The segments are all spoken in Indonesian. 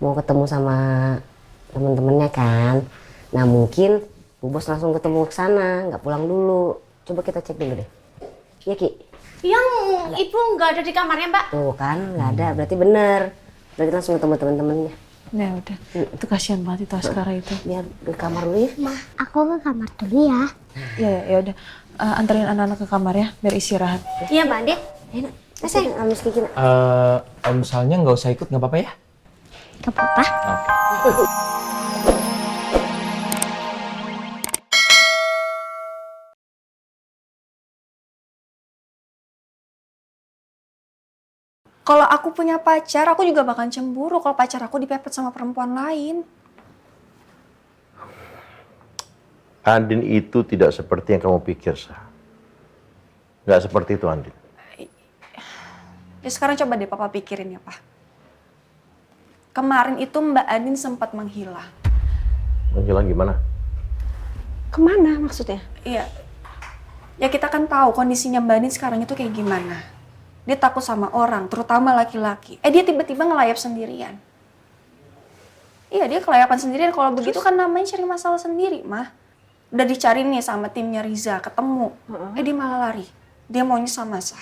mau ketemu sama temen-temennya kan. Nah mungkin Bu Bos langsung ketemu ke sana, nggak pulang dulu. Coba kita cek dulu deh. Iya Ki? Yang ibu nggak ada di kamarnya, Mbak. Tuh kan nggak ada, berarti bener. Berarti langsung ketemu temen-temennya. Ya udah, itu kasihan banget itu Askara itu. Biar ke kamar dulu ya. Ma, aku ke kamar dulu ya. Ya udah. Anterin anak-anak ke kamar ya, biar istirahat. Iya, Mbak Andin. Enak. Masih Amis Kiki. Om Salnya nggak usah ikut, nggak apa-apa ya? Ke papa. Kalau aku punya pacar, aku juga bakal cemburu kalau pacar aku dipepet sama perempuan lain. Andin itu tidak seperti yang kamu pikir, Sa. Nggak seperti itu, Andin. Ya sekarang coba deh papa pikirin ya, Pak. Kemarin itu Mbak Andin sempat menghilang. Menghilang gimana? Kemana maksudnya? Iya. Ya kita kan tahu kondisinya Mbak Andin sekarang itu kayak gimana. Dia takut sama orang, terutama laki-laki. Dia tiba-tiba ngelayap sendirian. Iya, dia kelayapan sendirian. Kalau begitu kan namanya cari masalah sendiri, mah. Udah dicari nih sama timnya Riza, ketemu. Dia malah lari. Dia maunya sama Sal.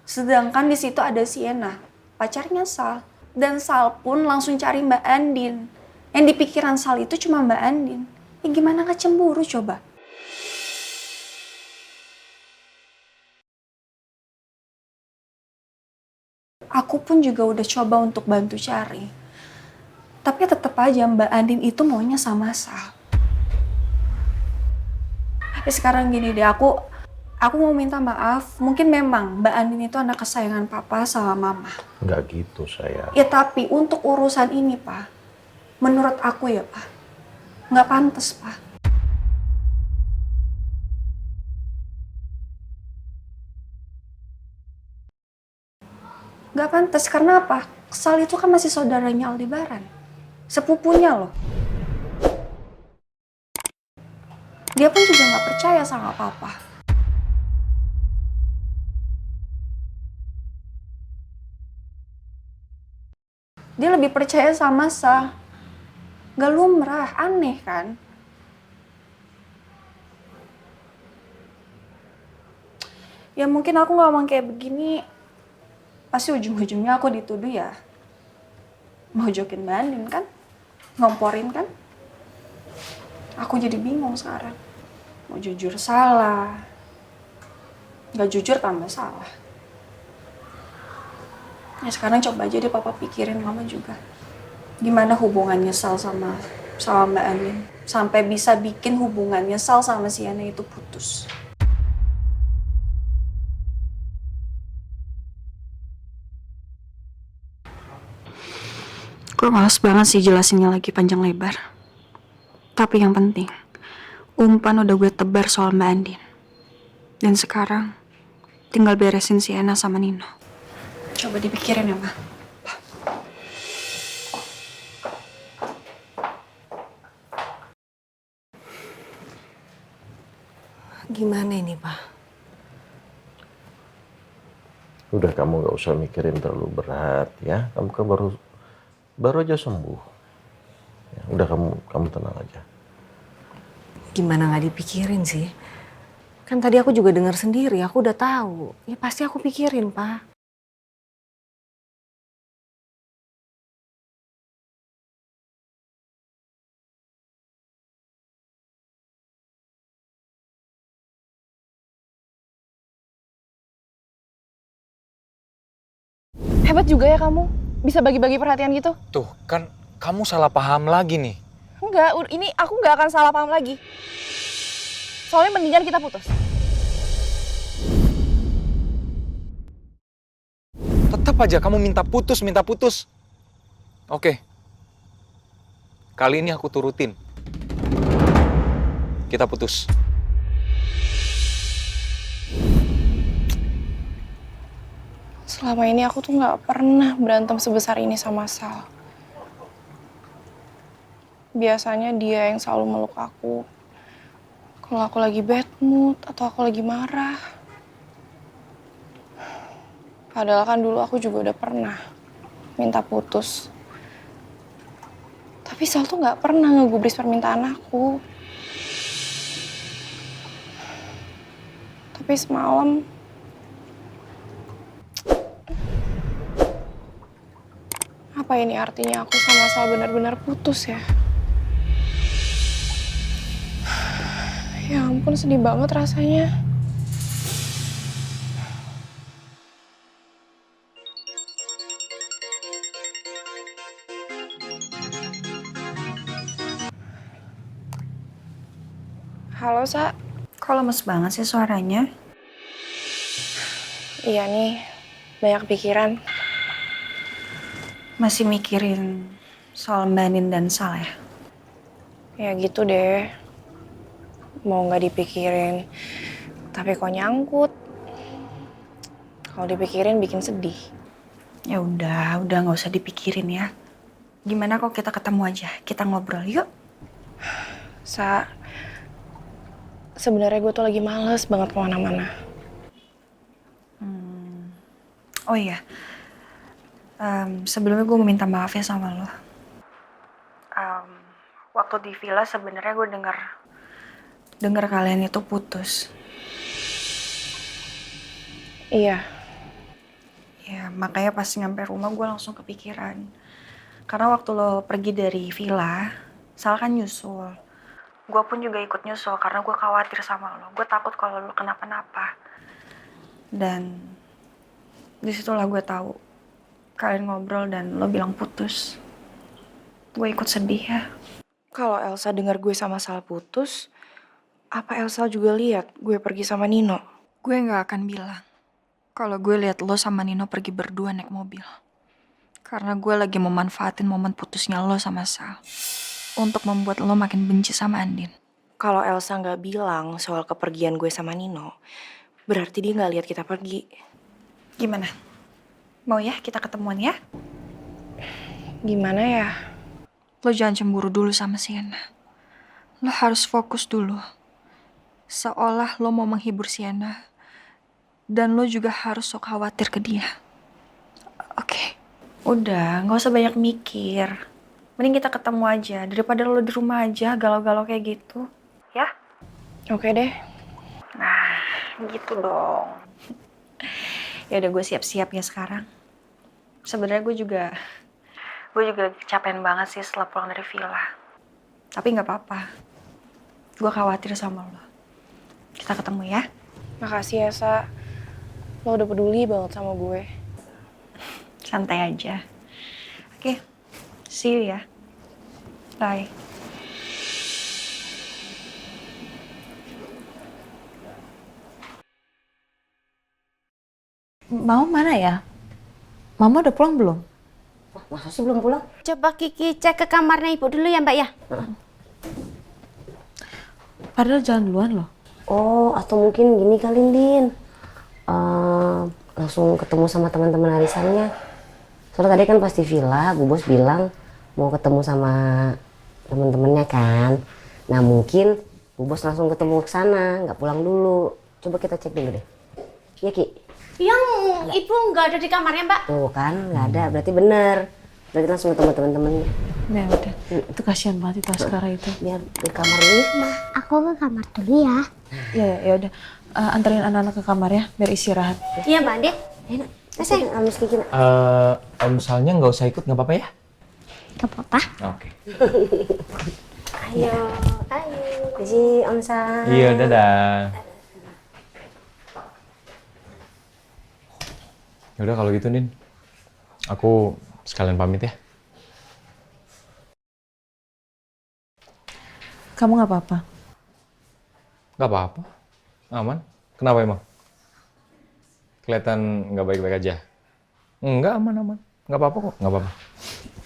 Sedangkan di situ ada Sienna, pacarnya Sal. Dan Sal pun langsung cari Mbak Andin. Yang di pikiran Sal itu cuma Mbak Andin. Ya gimana gak cemburu coba? Aku pun juga udah coba untuk bantu cari. Tapi tetap aja Mbak Andin itu maunya sama Sal. Sekarang gini deh, aku mau minta maaf. Mungkin memang Mbak Andin itu anak kesayangan papa sama mama. Nggak gitu, saya. Ya tapi untuk urusan ini, Pak, menurut aku ya, Pak, nggak pantas, Pak. Nggak pantas karena apa? Sal itu kan masih saudaranya Aldebaran. Sepupunya loh. Dia pun juga nggak percaya sama papa. Dia lebih percaya sama Sal. Gak lumrah, aneh kan? Ya mungkin aku ngomong kayak begini, pasti ujung-ujungnya aku dituduh ya mojokin Mbak Andin kan? Ngomporin kan? Aku jadi bingung sekarang. Mau jujur salah. Gak jujur tambah salah. Ya sekarang coba aja deh papa pikirin mama juga. Gimana hubungannya Sal sama Mbak Andin. Sampai bisa bikin hubungannya Sal sama Sienna itu putus. Gue males banget sih jelasinnya lagi panjang lebar. Tapi yang penting, umpan udah gue tebar soal Mbak Andin. Dan sekarang, tinggal beresin Sienna sama Nino. Coba dipikirin ya, Ma. Gimana ini Pak? Udah, kamu nggak usah mikirin terlalu berat, ya. Kamu kan baru aja sembuh. Ya, udah kamu tenang aja. Gimana nggak dipikirin sih? Kan tadi aku juga dengar sendiri, aku udah tahu. Ya pasti aku pikirin, Pak. Hebat juga ya kamu, bisa bagi-bagi perhatian gitu. Tuh, kan kamu salah paham lagi nih. Enggak, ini aku nggak akan salah paham lagi. Soalnya mendingan kita putus. Tetap aja kamu minta putus, minta putus. Oke. Kali ini aku turutin. Kita putus. Selama ini aku tuh nggak pernah berantem sebesar ini sama Sal. Biasanya dia yang selalu meluk aku. Kalau aku lagi bad mood atau aku lagi marah. Padahal kan dulu aku juga udah pernah minta putus. Tapi Sal tuh nggak pernah ngegubris permintaan aku. Tapi semalam apa ini artinya aku sama Sal benar-benar putus ya? Ya ampun, sedih banget rasanya. Halo, Sa. Kok lemes banget sih suaranya? Iya nih, banyak pikiran. Masih mikirin soal Mbak Nin dan Sal ya? Ya gitu deh. Mau nggak dipikirin, tapi kok nyangkut. Kalau dipikirin bikin sedih. Ya udah nggak usah dipikirin ya. Gimana kok kita ketemu aja, kita ngobrol yuk. Sa, sebenarnya gue tuh lagi males banget kemana-mana. Oh iya, sebelumnya gue mau minta maaf ya sama lo. Waktu di villa sebenarnya gue dengar kalian itu putus. Iya, Ya makanya pas nyampe rumah gue langsung kepikiran. Karena waktu lo pergi dari villa, Sal kan nyusul. Gue pun juga ikut nyusul karena gue khawatir sama lo. Gue takut kalau lo kenapa-napa. Dan disitulah gue tahu kalian ngobrol dan lo bilang putus. Gue ikut sedih ya. kalau Elsa dengar gue sama Sal putus, apa Elsa juga lihat gue pergi sama Nino? Gue nggak akan bilang kalau gue lihat lo sama Nino pergi berdua naik mobil. Karena gue lagi memanfaatin momen putusnya lo sama Sal untuk membuat lo makin benci sama Andin. Kalau Elsa nggak bilang soal kepergian gue sama Nino, berarti dia nggak lihat kita pergi. Gimana? Mau ya kita ketemuan ya? Gimana ya? Lo jangan cemburu dulu sama Sienna. Lo harus fokus dulu. Seolah lo mau menghibur Sienna. Dan lo juga harus sok khawatir ke dia. Oke. Udah, gak usah banyak mikir. Mending kita ketemu aja. Daripada lo di rumah aja galau-galau kayak gitu. Ya? Oke deh. Nah, gitu dong. Ya udah gue siap-siap ya sekarang. Sebenarnya gue juga kecapean banget sih setelah pulang dari villa. Tapi nggak apa-apa. Gue khawatir sama lo. Kita ketemu ya. Makasih ya, Sa. Lo udah peduli banget sama gue. Santai aja. Oke. See you ya. Bye. Mama mana ya? Mama udah pulang belum? Masa sih belum pulang? Coba Kiki cek ke kamarnya ibu dulu ya Mbak ya. Padahal jalan duluan loh. Oh, atau mungkin gini kali Din. Langsung ketemu sama teman-teman arisannya. Soalnya tadi kan pas di villa, Bu Bos bilang mau ketemu sama teman-temannya kan. Nah mungkin Bu Bos langsung ketemu ke sana, nggak pulang dulu. Coba kita cek dulu deh. Iya Ki? Yang ibu nggak ada di kamarnya Mbak. Tuh kan, nggak ada. Berarti bener. Berarti langsung ketemu teman-temannya. Ya udah. Itu kasihan banget itu Askara itu. Biar di kamar dulu. Aku ke kamar dulu ya. Ya udah. Anterin anak-anak ke kamar ya, biar istirahat. Iya Mbak Andin. Enak. Kasih Amis Kiki. Om Salnya nggak usah ikut, nggak apa-apa ya? Gak apa-apa. Oke. Ayo. Kasih Om Sal. Iya, dadah. Yaudah kalau gitu, Nin. Aku sekalian pamit ya. Kamu nggak apa-apa? Nggak apa-apa. Aman. Kenapa emang? Kelihatan nggak baik-baik aja. Enggak, aman. Nggak apa-apa kok, nggak apa-apa.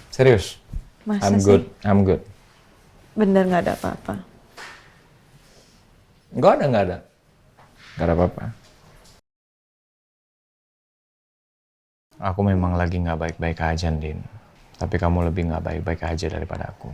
Serius. Masa I'm sih? good. I'm good. Bener nggak ada apa-apa? Nggak ada. Nggak ada apa-apa. Aku memang lagi nggak baik-baik aja, Din. Tapi kamu lebih nggak baik-baik aja daripada aku.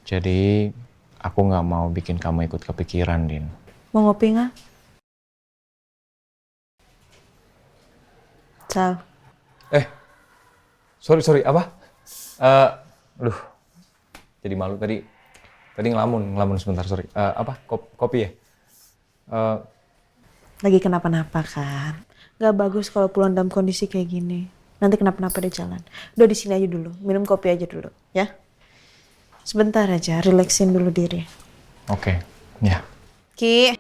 Jadi, aku nggak mau bikin kamu ikut kepikiran, Din. Mau ngopi nggak? Sal. Sorry, apa? Aduh. jadi malu. Tadi ngelamun sebentar, sorry. Kopi ya? Lagi kenapa-napa kan? Gak bagus kalau pulang dalam kondisi kayak gini. Nanti kenapa-napa di jalan. Udah di sini aja dulu, minum kopi aja dulu, ya. Sebentar aja, relaksin dulu diri. Oke, ya. Ki.